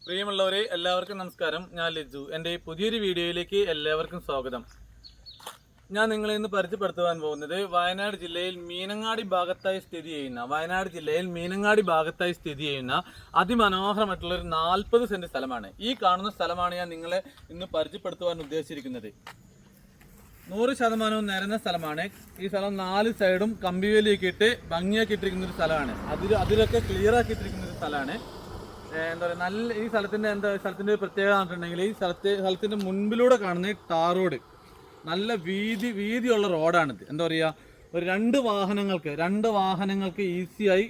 പ്രിയമുള്ളവരെ എല്ലാവർക്കും നമസ്കാരം. ഞാൻ ലിജു. എൻ്റെ പുതിയൊരു വീഡിയോയിലേക്ക് എല്ലാവർക്കും സ്വാഗതം. ഞാൻ നിങ്ങളെ ഇന്ന് പരിചയപ്പെടുത്തുവാൻ പോകുന്നത് വയനാട് ജില്ലയിൽ മീനങ്ങാടി ഭാഗത്തായി സ്ഥിതി ചെയ്യുന്ന അതിമനോഹരമായിട്ടുള്ളൊരു 40 സെന്റ് സ്ഥലമാണ്. ഈ കാണുന്ന സ്ഥലമാണ് ഞാൻ നിങ്ങളെ ഇന്ന് പരിചയപ്പെടുത്തുവാൻ ഉദ്ദേശിച്ചിരിക്കുന്നത്. 100% നിരന്ന സ്ഥലമാണ്. ഈ സ്ഥലം 4 സൈഡും കമ്പിവേലിയൊക്കെ ഇട്ട് ഭംഗിയാക്കിയിട്ടിരിക്കുന്ന ഒരു സ്ഥലമാണ്. അതിലൊക്കെ ക്ലിയർ ആക്കിയിട്ടിരിക്കുന്ന ഒരു സ്ഥലമാണ്. എന്താ പറയുക, നല്ല ഈ സ്ഥലത്തിൻ്റെ പ്രത്യേകത പറഞ്ഞിട്ടുണ്ടെങ്കിൽ ഈ സ്ഥലത്തിൻ്റെ മുൻപിലൂടെ കാണുന്ന ടാർ റോഡ് നല്ല വീതിയുള്ള റോഡാണിത്. എന്താ പറയുക, ഒരു രണ്ട് വാഹനങ്ങൾക്ക് ഈസിയായി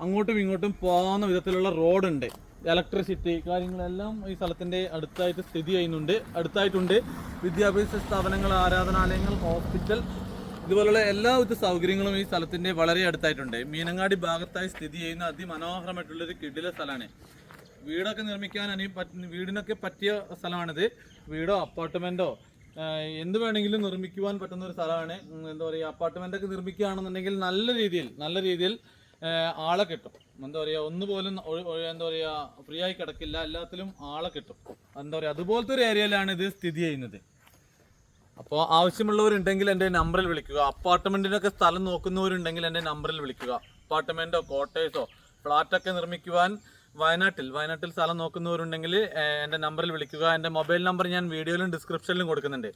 അങ്ങോട്ടും ഇങ്ങോട്ടും പോകുന്ന വിധത്തിലുള്ള റോഡുണ്ട്. ഇലക്ട്രിസിറ്റി കാര്യങ്ങളെല്ലാം ഈ സ്ഥലത്തിൻ്റെ അടുത്തായിട്ടുണ്ട്. വിദ്യാഭ്യാസ സ്ഥാപനങ്ങൾ, ആരാധനാലയങ്ങൾ, ഹോസ്പിറ്റൽ, ഇതുപോലുള്ള എല്ലാവിധ സൗകര്യങ്ങളും ഈ സ്ഥലത്തിൻ്റെ വളരെ അടുത്തായിട്ടുണ്ട്. മീനങ്ങാടി ഭാഗത്തായി സ്ഥിതി ചെയ്യുന്ന അതിമനോഹരമായിട്ടുള്ളൊരു കിടില സ്ഥലമാണ്. വീടൊക്കെ നിർമ്മിക്കാൻ വീടിനൊക്കെ പറ്റിയ സ്ഥലമാണിത്. വീടോ അപ്പാർട്ട്മെൻറ്റോ എന്ത് വേണമെങ്കിലും നിർമ്മിക്കുവാൻ പറ്റുന്ന ഒരു സ്ഥലമാണ്. എന്താ പറയുക, അപ്പാർട്ട്മെൻറ്റൊക്കെ നിർമ്മിക്കുകയാണെന്നുണ്ടെങ്കിൽ നല്ല രീതിയിൽ ആളെ കിട്ടും. എന്താ പറയുക, ഒന്നുപോലും എന്താ പറയുക ഫ്രീ ആയി കിടക്കില്ല, എല്ലാത്തിലും ആളെ കിട്ടും. എന്താ പറയുക, അതുപോലത്തെ ഒരു ഏരിയയിലാണ് ഇത് സ്ഥിതി ചെയ്യുന്നത്. അപ്പോൾ ആവശ്യമുള്ളവരുണ്ടെങ്കിൽ എൻ്റെ നമ്പറിൽ വിളിക്കുക. അപ്പാർട്ട്മെൻറ്റിനൊക്കെ സ്ഥലം നോക്കുന്നവരുണ്ടെങ്കിൽ എൻ്റെ നമ്പറിൽ വിളിക്കുക. അപ്പാർട്ട്മെൻറ്റോ കോട്ടേഴ്സോ ഫ്ലാറ്റൊക്കെ നിർമ്മിക്കുവാൻ വയനാട്ടിൽ സ്ഥലം നോക്കുന്നവരുണ്ടെങ്കിൽ എൻ്റെ നമ്പറിൽ വിളിക്കുക. എൻ്റെ മൊബൈൽ നമ്പർ ഞാൻ വീഡിയോയിലും ഡിസ്ക്രിപ്ഷനിലും കൊടുക്കുന്നുണ്ട്.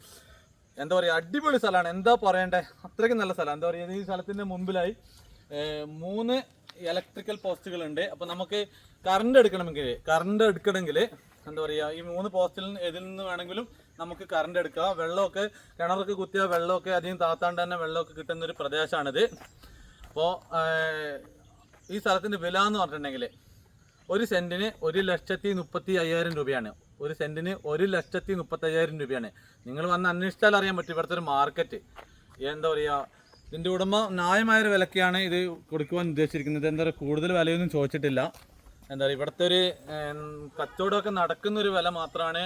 എന്താ പറയുക, അടിപൊളി സ്ഥലമാണ്. എന്താ പറയണ്ടേ, അത്രയ്ക്ക് നല്ല സ്ഥലം. എന്താ പറയുക, ഈ സ്ഥലത്തിൻ്റെ മുമ്പിലായി 3 ഇലക്ട്രിക്കൽ പോസ്റ്റുകളുണ്ട്. അപ്പോൾ നമുക്ക് കറണ്ട് എടുക്കണമെങ്കിൽ എന്താ പറയുക, ഈ 3 പോസ്റ്റിൽ ഏതിൽ നിന്ന് വേണമെങ്കിലും നമുക്ക് കറണ്ട് എടുക്കാം. വെള്ളമൊക്കെ കിണറൊക്കെ കുത്തിയാൽ വെള്ളമൊക്കെ അധികം താത്താണ്ട് തന്നെ വെള്ളമൊക്കെ കിട്ടുന്നൊരു പ്രദേശമാണിത്. അപ്പോൾ ഈ സ്ഥലത്തിൻ്റെ വില എന്ന് പറഞ്ഞിട്ടുണ്ടെങ്കിൽ ഒരു സെൻറ്റിന് 1,35,000 രൂപയാണ്. ഒരു സെൻറ്റിന് 1,35,000 രൂപയാണ്. നിങ്ങൾ വന്ന് അന്വേഷിച്ചാൽ അറിയാൻ പറ്റും ഇവിടുത്തെ ഒരു മാർക്കറ്റ്. എന്താ പറയുക, ഇതിൻ്റെ ഉടമ ന്യായമായൊരു വിലക്കാണ് ഇത് കൊടുക്കുവാൻ ഉദ്ദേശിച്ചിരിക്കുന്നത്. എന്താ പറയുക, കൂടുതൽ വിലയൊന്നും ചോദിച്ചിട്ടില്ല. എന്താ പറയുക, ഇവിടുത്തെ ഒരു കച്ചവടമൊക്കെ നടക്കുന്നൊരു വില മാത്രമാണ്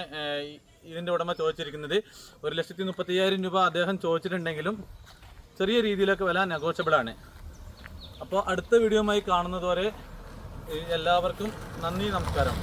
ഇതിൻ്റെ ഉടമ ചോദിച്ചിരിക്കുന്നത്. 1,35,000 രൂപ അദ്ദേഹം ചോദിച്ചിട്ടുണ്ടെങ്കിലും ചെറിയ രീതിയിലൊക്കെ വില നെഗോഷ്യബിളാണ്. അപ്പോൾ അടുത്ത വീഡിയോയുമായി കാണുന്നത് വരെ എല്ലാവർക്കും നന്ദി, നമസ്കാരം.